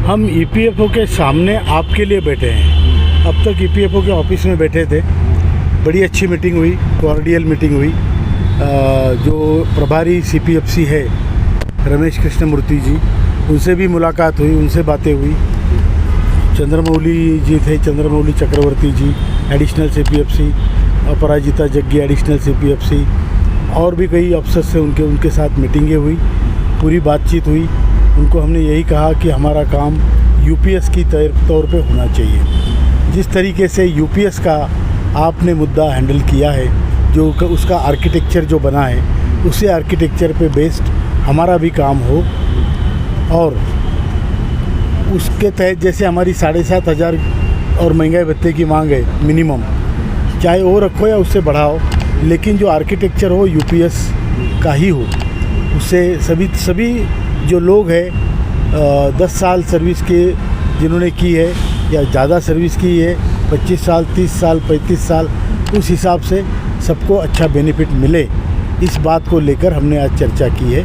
हम ईपीएफओ के सामने आपके लिए बैठे हैं। अब तक ईपीएफओ के ऑफिस में बैठे थे, बड़ी अच्छी मीटिंग हुई, कॉर्डियल मीटिंग हुई। जो प्रभारी सीपीएफसी है रमेश कृष्णमूर्ति जी, उनसे भी मुलाकात हुई, उनसे बातें हुई। चंद्रमौली जी थे, चंद्रमौली चक्रवर्ती जी एडिशनल सीपीएफसी, अपराजिता जग्गी एडिशनल सीपीएफसी, और भी कई अफसर थे, उनके साथ मीटिंगें हुई, पूरी बातचीत हुई। उनको हमने यही कहा कि हमारा काम यूपीएस की तौर पे होना चाहिए। जिस तरीके से यूपीएस का आपने मुद्दा हैंडल किया है, जो उसका आर्किटेक्चर जो बना है, उसी आर्किटेक्चर पे बेस्ड हमारा भी काम हो, और उसके तहत जैसे हमारी 7,500 और महंगाई भत्ते की मांग है मिनिमम, चाहे वो रखो या उससे बढ़ाओ, लेकिन जो आर्किटेक्चर हो यूपीएस का ही हो। उससे सभी जो लोग हैं 10 साल सर्विस के जिन्होंने की है या ज़्यादा सर्विस की है, 25 साल, 30 साल, 35 साल, उस हिसाब से सबको अच्छा बेनिफिट मिले, इस बात को लेकर हमने आज चर्चा की है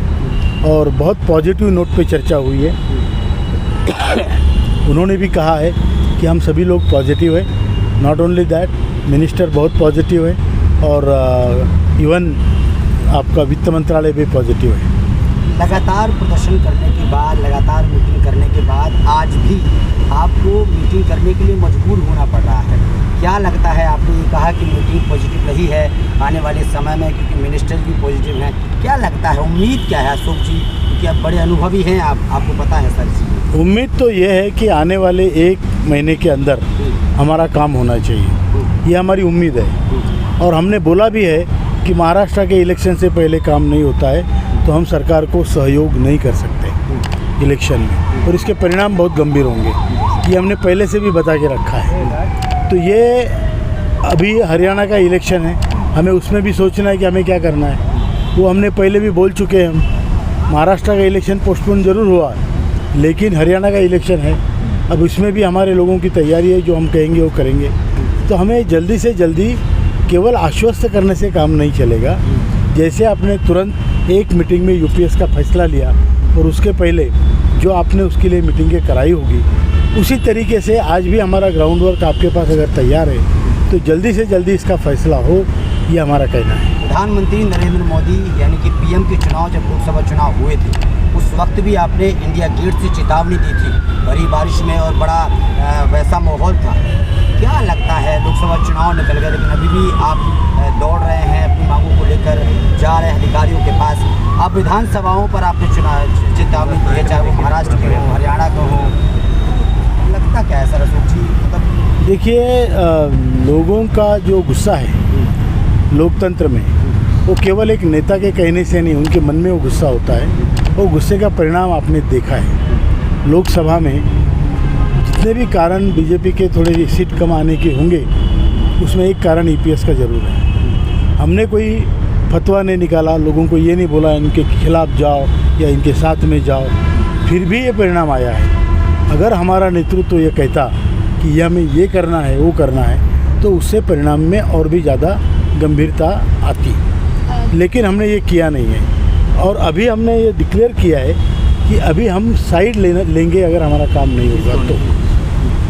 और बहुत पॉजिटिव नोट पे चर्चा हुई है। उन्होंने भी कहा है कि हम सभी लोग पॉजिटिव हैं। नॉट ओनली दैट, मिनिस्टर बहुत पॉजिटिव है और इवन आपका वित्त मंत्रालय भी पॉजिटिव है। लगातार प्रदर्शन करने के बाद, लगातार मीटिंग करने के बाद आज भी आपको मीटिंग करने के लिए मजबूर होना पड़ रहा है। क्या लगता है, आपने ये कहा कि मीटिंग पॉजिटिव रही है आने वाले समय में, क्योंकि मिनिस्टर भी पॉजिटिव हैं, क्या लगता है, उम्मीद क्या है अशोक जी, क्योंकि आप बड़े अनुभवी हैं, आपको पता है सारी चीज़ें। उम्मीद तो ये है कि आने वाले 1 महीने के अंदर हमारा काम होना चाहिए, ये हमारी उम्मीद है। और हमने बोला भी है कि महाराष्ट्र के इलेक्शन से पहले काम नहीं होता है तो हम सरकार को सहयोग नहीं कर सकते इलेक्शन में, और इसके परिणाम बहुत गंभीर होंगे, ये हमने पहले से भी बता के रखा है। तो ये अभी हरियाणा का इलेक्शन है, हमें उसमें भी सोचना है कि हमें क्या करना है, वो हमने पहले भी बोल चुके हैं। हम महाराष्ट्र का इलेक्शन पोस्टपोन ज़रूर हुआ, लेकिन हरियाणा का इलेक्शन है, अब इसमें भी हमारे लोगों की तैयारी है, जो हम कहेंगे वो करेंगे। तो हमें जल्दी से जल्दी केवल आश्वस्त करने से काम नहीं चलेगा। जैसे आपने तुरंत एक मीटिंग में यूपीएस का फैसला लिया और उसके पहले जो आपने उसके लिए मीटिंगें कराई होगी, उसी तरीके से आज भी हमारा ग्राउंड वर्क आपके पास अगर तैयार है तो जल्दी से जल्दी इसका फैसला हो, ये हमारा कहना है। प्रधानमंत्री नरेंद्र मोदी यानी कि पीएम के चुनाव, जब लोकसभा चुनाव हुए थे, उस वक्त भी आपने इंडिया गेट से चेतावनी दी थी, भरी बारिश में, और बड़ा वैसा माहौल था। क्या लगता है, लोकसभा चुनाव निकल गए लेकिन अभी भी आप दौड़ रहे हैं, अपनी मांगों को लेकर जा रहे हैं अधिकारियों के पास। अब विधानसभाओं पर आपने चेतावनी दी है, चाहे वो महाराष्ट्र के हो, हरियाणा का हो, लगता क्या है सर अशोक जी? मतलब देखिए, लोगों का जो गुस्सा है लोकतंत्र में, वो केवल एक नेता के कहने से नहीं, उनके मन में वो गुस्सा होता है। वो गुस्से का परिणाम आपने देखा है लोकसभा में। जितने भी कारण बीजेपी के थोड़े सीट कम आने के होंगे, उसमें एक कारण ईपीएस का ज़रूर है। हमने कोई फतवा नहीं निकाला, लोगों को ये नहीं बोला इनके खिलाफ जाओ या इनके साथ में जाओ, फिर भी ये परिणाम आया है। अगर हमारा नेतृत्व ये कहता कि ये हमें ये करना है, वो करना है, तो उससे परिणाम में और भी ज़्यादा गंभीरता आती, लेकिन हमने ये किया नहीं है। और अभी हमने ये डिक्लेयर किया है कि अभी हम साइड लेंगे अगर हमारा काम नहीं होगा तो।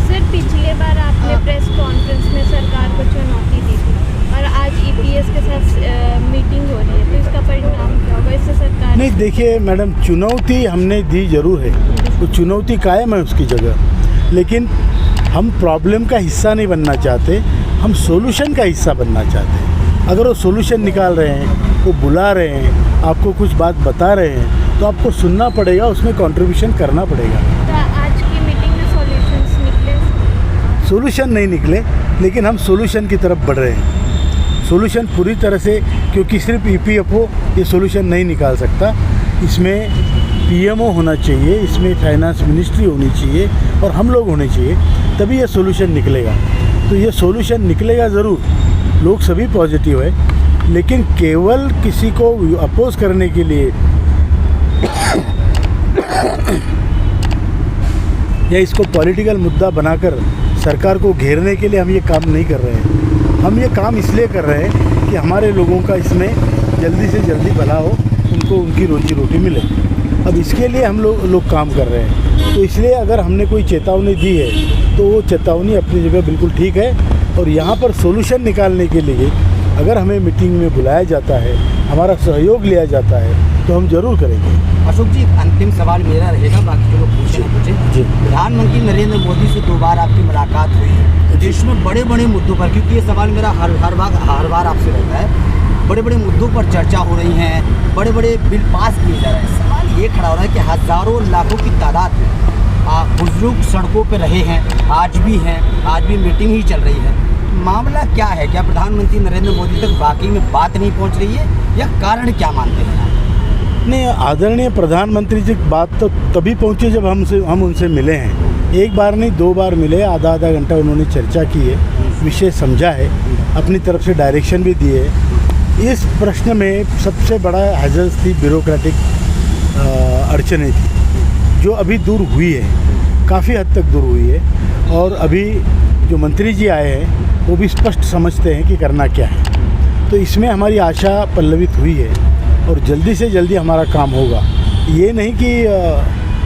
सर, पिछले बार आपने प्रेस कॉन्फ्रेंस में सरकार को चुनौती दी थी और आज ईपीएस के साथ मीटिंग हो रही है, तो इसका परिणाम क्या होगा? इससे सरकार नहीं, देखिए मैडम, चुनौती हमने दी ज़रूर है, तो चुनौती कायम है उसकी जगह, लेकिन हम प्रॉब्लम का हिस्सा नहीं बनना चाहते, हम सॉल्यूशन का हिस्सा बनना चाहते हैं। अगर वो सॉल्यूशन निकाल रहे हैं, वो बुला रहे हैं, आपको कुछ बात बता रहे हैं, तो आपको सुनना पड़ेगा, उसमें कंट्रीब्यूशन करना पड़ेगा। तो आज की मीटिंग में सॉल्यूशंस निकले? सॉल्यूशन नहीं निकले, लेकिन हम सॉल्यूशन की तरफ बढ़ रहे हैं। सॉल्यूशन पूरी तरह से, क्योंकि सिर्फ ईपीएफओ ये सॉल्यूशन नहीं निकाल सकता, इसमें पीएमओ होना चाहिए, इसमें फाइनेंस मिनिस्ट्री होनी चाहिए और हम लोग होने चाहिए, तभी ये सॉल्यूशन निकलेगा। तो ये सॉल्यूशन निकलेगा ज़रूर, लोग सभी पॉजिटिव है, लेकिन केवल किसी को अपोज करने के लिए या इसको पॉलिटिकल मुद्दा बनाकर सरकार को घेरने के लिए हम ये काम नहीं कर रहे हैं। हम ये काम इसलिए कर रहे हैं कि हमारे लोगों का इसमें जल्दी से जल्दी भला हो, उनको उनकी रोजी रोटी मिले। अब इसके लिए हम लोग काम कर रहे हैं। तो इसलिए अगर हमने कोई चेतावनी दी है तो वो चेतावनी अपनी जगह बिल्कुल ठीक है, और यहाँ पर सोल्यूशन निकालने के लिए अगर हमें मीटिंग में बुलाया जाता है, हमारा सहयोग लिया जाता है, तो हम जरूर करेंगे। अशोक जी, अंतिम सवाल मेरा रहेगा, बाकी जो लोग पूछें। जी। प्रधानमंत्री नरेंद्र मोदी से 2 बार आपकी मुलाकात हुई, देश में बड़े बड़े मुद्दों पर, क्योंकि ये सवाल मेरा हर बार आपसे रहता है, बड़े बड़े मुद्दों पर चर्चा हो रही है, बड़े बड़े बिल पास किए जा रहे हैं। सवाल ये खड़ा हो रहा है कि हज़ारों लाखों की तादाद में बुजुर्ग सड़कों पर रहे हैं, आज भी मीटिंग ही चल रही है। मामला क्या है? क्या प्रधानमंत्री नरेंद्र मोदी तक वाकई में बात नहीं पहुंच रही है, या कारण क्या मानते हैं आप? नहीं, आदरणीय प्रधानमंत्री जी की बात तो तभी पहुंची जब हम उनसे मिले हैं। एक बार नहीं, 2 बार मिले, आधा घंटा उन्होंने चर्चा की है, विषय समझा है, अपनी तरफ से डायरेक्शन भी दिए है। इस प्रश्न में सबसे बड़ा हैज़ल्स थी, ब्यूरोक्रेटिक अड़चनें थी, जो अभी दूर हुई है, काफ़ी हद तक दूर हुई है। और अभी जो मंत्री जी आए हैं वो भी स्पष्ट समझते हैं कि करना क्या है। तो इसमें हमारी आशा पल्लवित हुई है और जल्दी से जल्दी हमारा काम होगा। ये नहीं कि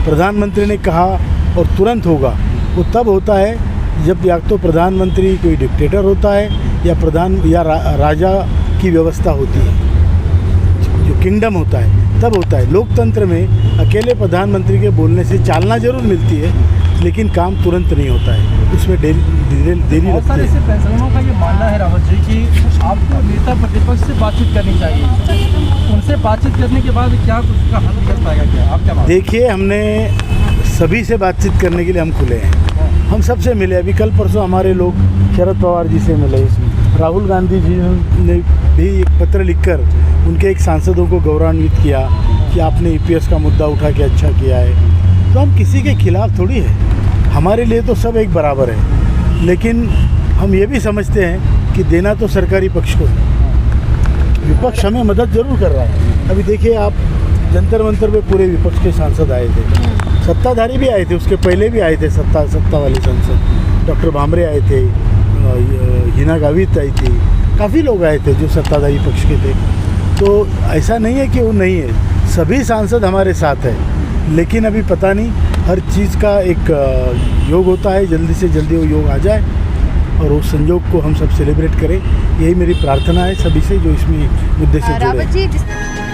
प्रधानमंत्री ने कहा और तुरंत होगा, वो तब होता है जब या तो प्रधानमंत्री कोई डिक्टेटर होता है या राजा की व्यवस्था होती है, जो किंगडम होता है, तब होता है। लोकतंत्र में अकेले प्रधानमंत्री के बोलने से चालना जरूर मिलती है, लेकिन काम तुरंत नहीं होता है, उसमें देरी बहुत सारे लगती ऐसे है। पेंशनरों का ये मानना है रावत जी कि आपको नेता प्रतिपक्ष से बातचीत करनी चाहिए, उनसे बातचीत करने के बाद क्या उसका हल कर पाएगा, क्या आप क्या मानते हैं? देखिए, हमने सभी से बातचीत करने के लिए हम खुले हैं, हम सबसे मिले। अभी कल परसों हमारे लोग शरद पवार जी से मिले, राहुल गांधी जी ने भी एक पत्र लिखकर उनके एक सांसदों को गौरवान्वित किया कि आपने ईपीएस का मुद्दा उठा के अच्छा किया है। तो हम किसी के खिलाफ थोड़ी है, हमारे लिए तो सब एक बराबर है, लेकिन हम ये भी समझते हैं कि देना तो सरकारी पक्ष को है। विपक्ष हमें मदद ज़रूर कर रहा है। अभी देखिए आप, जंतर मंतर पे पूरे विपक्ष के सांसद आए थे, सत्ताधारी भी आए थे, उसके पहले भी आए थे सत्ता वाले सांसद, डॉक्टर भामरे आए थे, हिना गावित आई थी, काफ़ी लोग आए थे जो सत्ताधारी पक्ष के थे। तो ऐसा नहीं है कि वो नहीं है, सभी सांसद हमारे साथ हैं, लेकिन अभी पता नहीं, हर चीज़ का एक योग होता है, जल्दी से जल्दी वो योग आ जाए और उस संयोग को हम सब सेलिब्रेट करें, यही मेरी प्रार्थना है सभी से जो इसमें मुद्दे से जुड़े हैं।